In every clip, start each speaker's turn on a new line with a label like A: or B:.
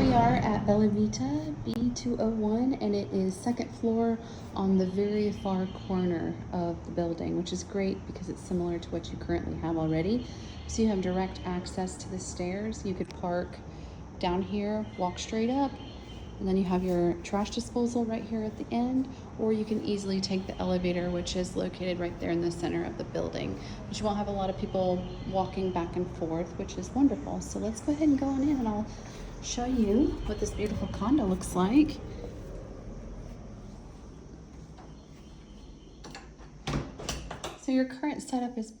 A: we are at Vita B201, and it is second floor on the very far corner of the building, which is great because it's similar to what you currently have already. So you have direct access to the stairs. You could park down here, walk straight up, and then you have your trash disposal right here at the end, or you can easily take the elevator, which is located right there in the center of the building. But you won't have a lot of people walking back and forth, which is wonderful. So let's go ahead and go on in and I'll show you what this beautiful condo looks like. So your current setup is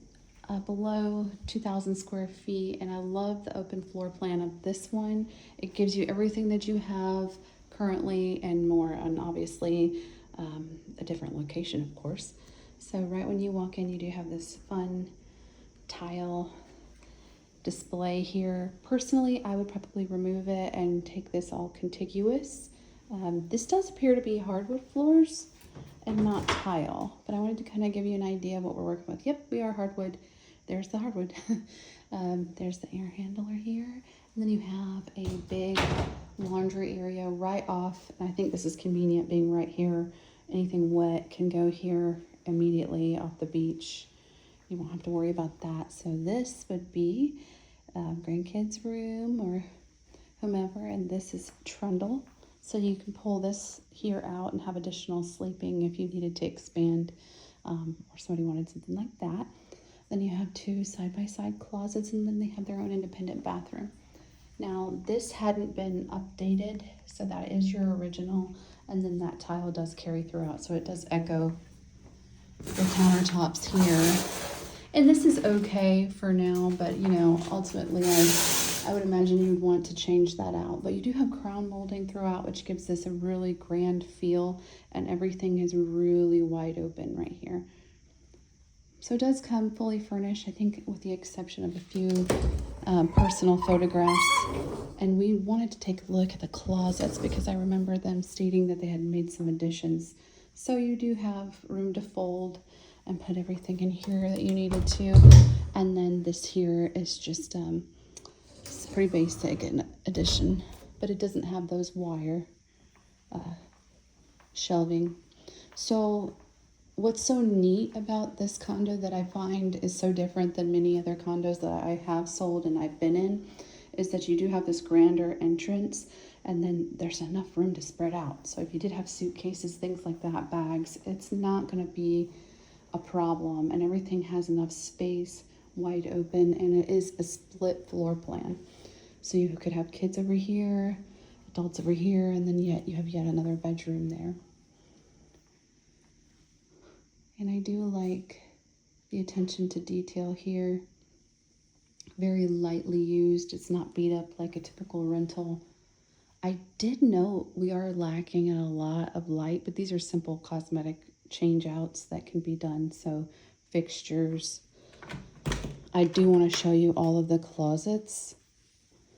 A: below 2,000 square feet, and I love the open floor plan of this one. It gives you everything that you have currently and more, and obviously a different location, of course. So right when you walk in, you do have this fun tile display here. Personally, I would probably remove it and take this all contiguous. This does appear to be hardwood floors and not tile, but I wanted to kind of give you an idea of what we're working with. Yep, we are hardwood. There's the hardwood. There's the air handler here. And then you have a big laundry area right off. And I think this is convenient being right here. Anything wet can go here immediately off the beach. You won't have to worry about that. So this would be grandkids' room or whomever. And this is trundle. So you can pull this here out and have additional sleeping if you needed to expand or somebody wanted something like that. Then you have two side-by-side closets, and then they have their own independent bathroom. Now, this hadn't been updated, so that is your original, and then that tile does carry throughout, so it does echo the countertops here. And this is okay for now, but you know, ultimately I would imagine you'd want to change that out. But you do have crown molding throughout, which gives this a really grand feel, and everything is really wide open right here. So it does come fully furnished, I think with the exception of a few personal photographs. And we wanted to take a look at the closets because I remember them stating that they had made some additions. So you do have room to fold and put everything in here that you needed to. And then this here is just it's pretty basic addition, but it doesn't have those wire shelving. So what's so neat about this condo that I find is so different than many other condos that I have sold and I've been in is that you do have this grander entrance, and then there's enough room to spread out. So if you did have suitcases, things like that, bags, it's not going to be a problem, and everything has enough space, wide open, and it is a split floor plan. So you could have kids over here, adults over here, and then yet you have yet another bedroom there. And I do like the attention to detail here. Very lightly used. It's not beat up like a typical rental. I did note we are lacking in a lot of light, but these are simple cosmetic change outs that can be done. So fixtures. I do want to show you all of the closets.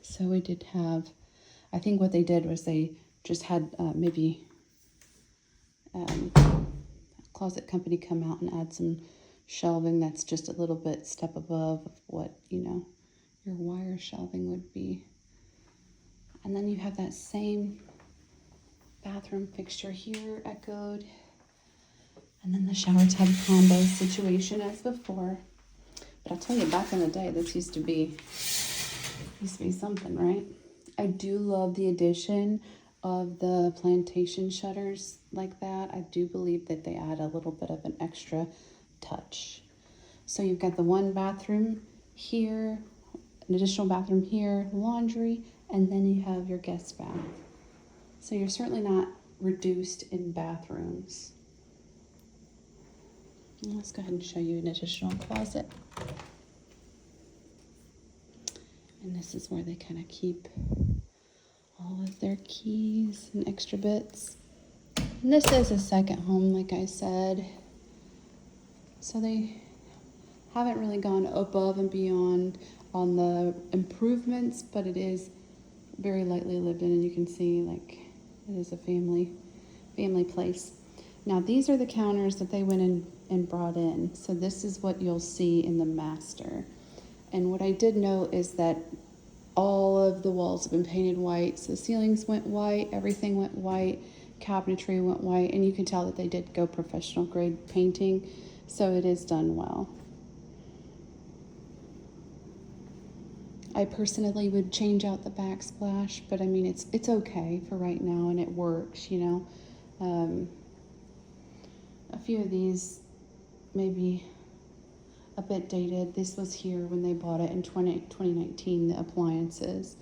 A: So we did have, I think what they did was they just had maybe closet company come out and add some shelving that's just a little bit step above what, you know, your wire shelving would be. And then you have that same bathroom fixture here echoed. And then the shower tub combo situation as before. But I'll tell you, back in the day, this used to be something, right? I do love the addition of the plantation shutters like that. I do believe that they add a little bit of an extra touch. So you've got the one bathroom here, an additional bathroom here, laundry, and then you have your guest bath. So you're certainly not reduced in bathrooms. And let's go ahead and show you an additional closet. And this is where they kind of keep all of their keys and extra bits. And this is a second home, like I said. So they haven't really gone above and beyond on the improvements, but it is very lightly lived in, and you can see like it is a family place. Now these are the counters that they went in and brought in. So this is what you'll see in the master. And what I did note is that all all of the walls have been painted white. So the ceilings went white, everything went white, cabinetry went white, and you can tell that they did go professional grade painting, so it is done well. I personally would change out the backsplash, but I mean, it's okay for right now, and it works, you know. A few of these maybe a bit dated. This was here when they bought it in 2019, the appliances,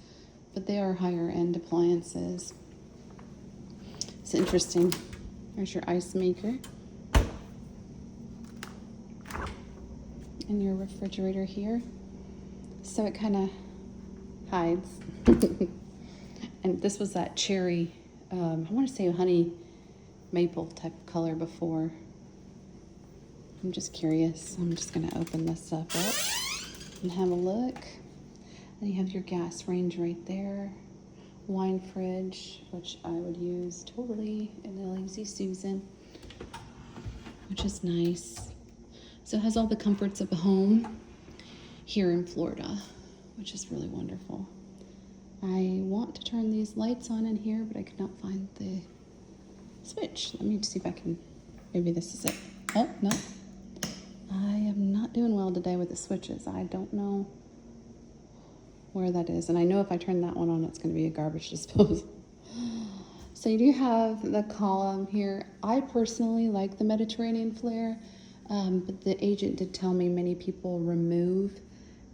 A: but they are higher end appliances. It's interesting. There's your ice maker and your refrigerator here. So it kind of hides. And this was that cherry, I want to say honey maple type of color before. I'm just curious. I'm just going to open this stuff up and have a look. And you have your gas range right there. Wine fridge, which I would use totally in the Lazy Susan, which is nice. So it has all the comforts of a home here in Florida, which is really wonderful. I want to turn these lights on in here, but I could not find the switch. Let me see if I can, maybe this is it. Oh, no. I am not doing well today with the switches. I don't know where that is. And I know if I turn that one on, it's going to be a garbage disposal. So you do have the column here. I personally like the Mediterranean flare, but the agent did tell me many people remove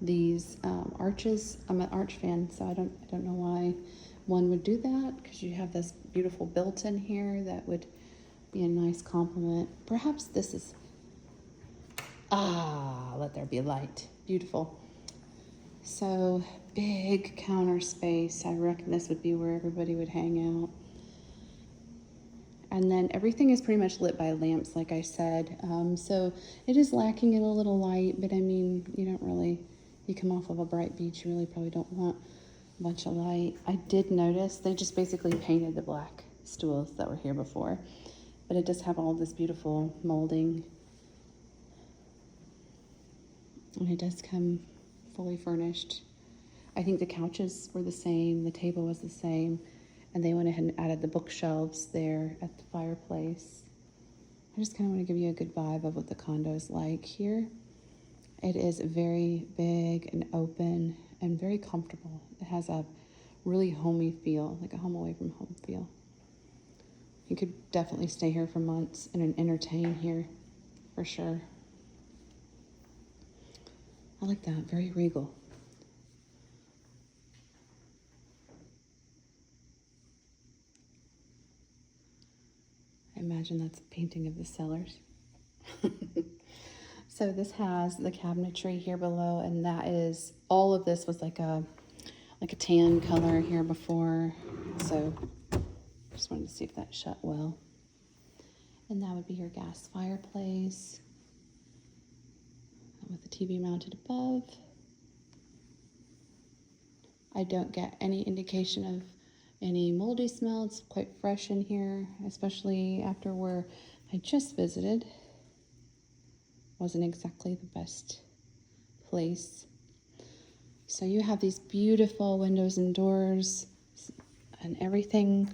A: these arches. I'm an arch fan, so I don't know why one would do that, because you have this beautiful built-in here that would be a nice complement. Perhaps this is, let there be light. Beautiful. So big counter space. I reckon this would be where everybody would hang out. And then everything is pretty much lit by lamps, like I said. So it is lacking in a little light, but I mean, you come off of a bright beach, you really probably don't want a bunch of light. I did notice they just basically painted the black stools that were here before, but it does have all this beautiful molding. And it does come fully furnished. I think the couches were the same, the table was the same, and they went ahead and added the bookshelves there at the fireplace. I just kind of want to give you a good vibe of what the condo is like here. It is very big and open and very comfortable. It has a really homey feel, like a home away from home feel. You could definitely stay here for months and entertain here for sure. I like that, very regal. I imagine that's a painting of the cellars. So this has the cabinetry here below, and that is, all of this was like a tan color here before. So just wanted to see if that shut well. And that would be your gas fireplace with the TV mounted above. I don't get any indication of any moldy smell. It's quite fresh in here, especially after where I just visited. Wasn't exactly the best place. So you have these beautiful windows and doors, and everything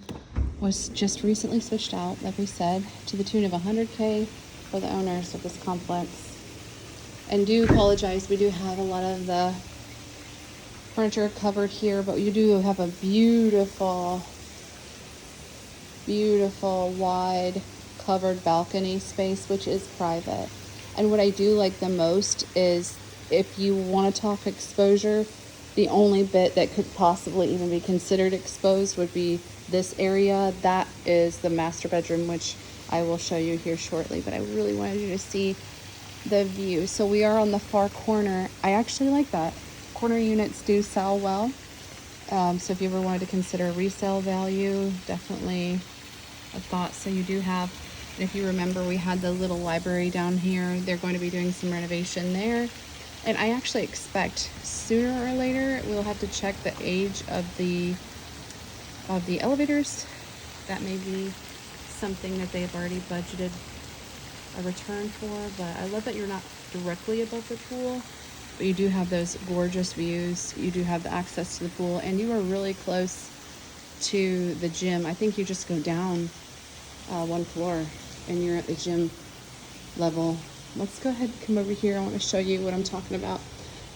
A: was just recently switched out, like we said, to the tune of $100K for the owners of this complex. And do apologize, we do have a lot of the furniture covered here, but you do have a beautiful wide covered balcony space, which is private. And what I do like the most is, if you want to talk exposure, the only bit that could possibly even be considered exposed would be this area. That is the master bedroom, which I will show you here shortly, but I really wanted you to see the view. So we are on the far corner. I actually like that. Corner units do sell well. So if you ever wanted to consider resale value, definitely a thought. So you do have, if you remember, we had the little library down here. They're going to be doing some renovation there. And I actually expect sooner or later we'll have to check the age of the elevators. That may be something that they have already budgeted a return for, but I love that you're not directly above the pool, but you do have those gorgeous views. You do have the access to the pool, and you are really close to the gym. I think you just go down one floor and you're at the gym level. Let's go ahead and come over here. I want to show you what I'm talking about.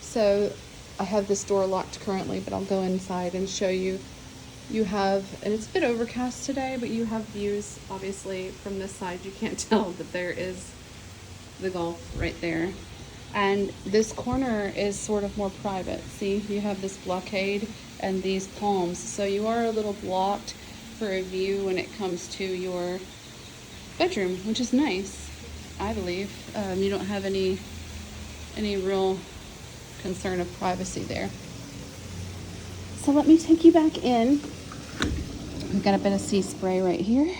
A: So I have this door locked currently, but I'll go inside and show you. You have, and it's a bit overcast today, but you have views obviously from this side. You can't tell, but there is the Gulf right there. And this corner is sort of more private. See, you have this blockade and these palms. So you are a little blocked for a view when it comes to your bedroom, which is nice, I believe. You don't have any real concern of privacy there. So let me take you back in. We've got a bit of sea spray right here.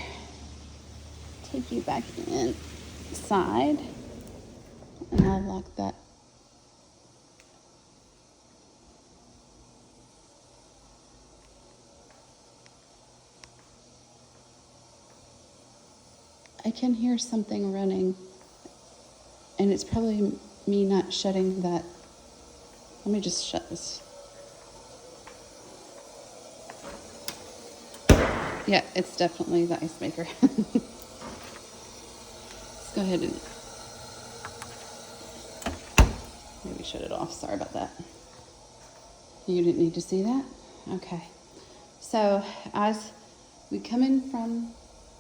A: Take you back inside, and I'll lock that. I can hear something running, and it's probably me not shutting that. Let me just shut this. Yeah, it's definitely the ice maker. Let's go ahead and maybe shut it off. Sorry about that. You didn't need to see that? Okay. So as we come in from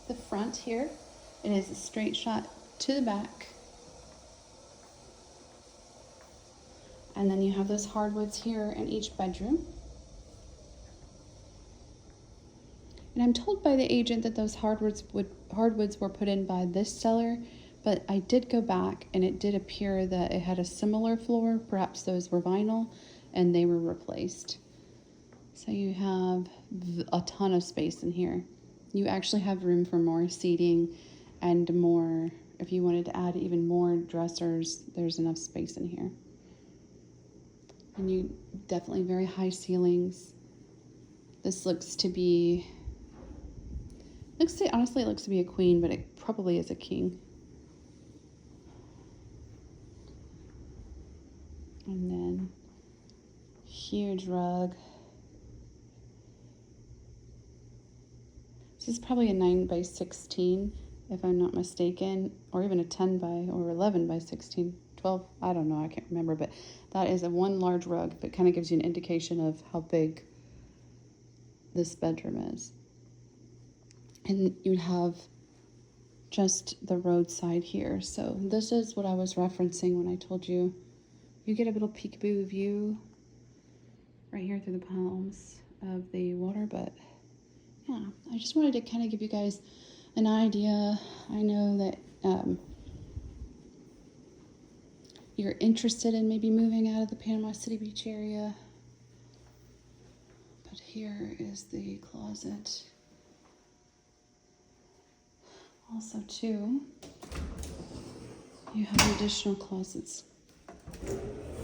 A: the front here, it is a straight shot to the back. And then you have those hardwoods here in each bedroom. And I'm told by the agent that those hardwoods were put in by this seller, but I did go back and it did appear that it had a similar floor. Perhaps those were vinyl and they were replaced. So you have a ton of space in here. You actually have room for more seating and more, if you wanted to add even more dressers, there's enough space in here. And you definitely very high ceilings. This looks to be, honestly it looks to be a queen, but it probably is a king. And then huge rug. This is probably a 9 by 16, if I'm not mistaken, or even a 10 by or 11 by 16, 12. I don't know. I can't remember, but that is one large rug. But kind of gives you an indication of how big this bedroom is. And you'd have just the roadside here. So this is what I was referencing when I told you you get a little peekaboo view right here through the palms of the water. But yeah, I just wanted to kind of give you guys an idea. I know that you're interested in maybe moving out of the Panama City Beach area. But here is the closet. Also too, you have additional closets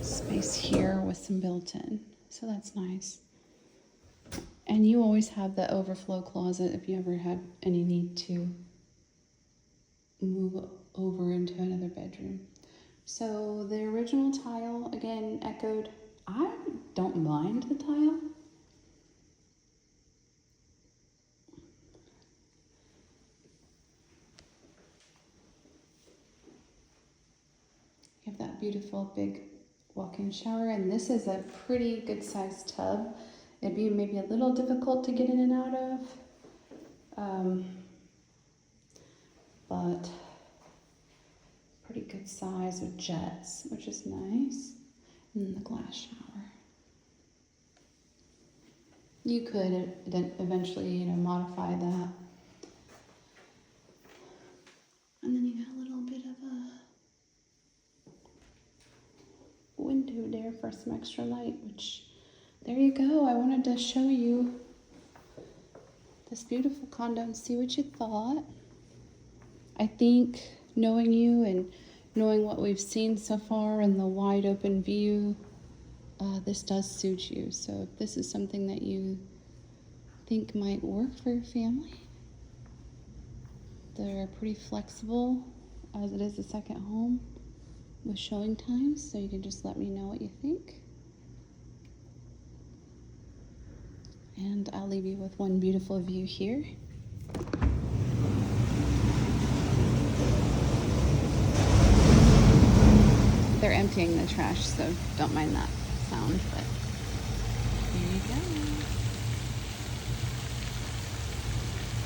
A: space here with some built-in, so that's nice. And you always have the overflow closet if you ever had any need to move over into another bedroom. So the original tile, again, echoed. I don't mind the tile. You have that beautiful big walk-in shower, and this is a pretty good sized tub. It'd be maybe a little difficult to get in and out of, but pretty good size with jets, which is nice. And then the glass shower. You could then eventually, modify that. And then you got a little bit of a window there for some extra light, which, there you go. I wanted to show you this beautiful condo and see what you thought. I think knowing you and knowing what we've seen so far and the wide open view, this does suit you. So if this is something that you think might work for your family, they're pretty flexible as it is a second home. with showing times, so you can just let me know what you think. And I'll leave you with one beautiful view here. They're emptying the trash, so don't mind that sound, but here you go.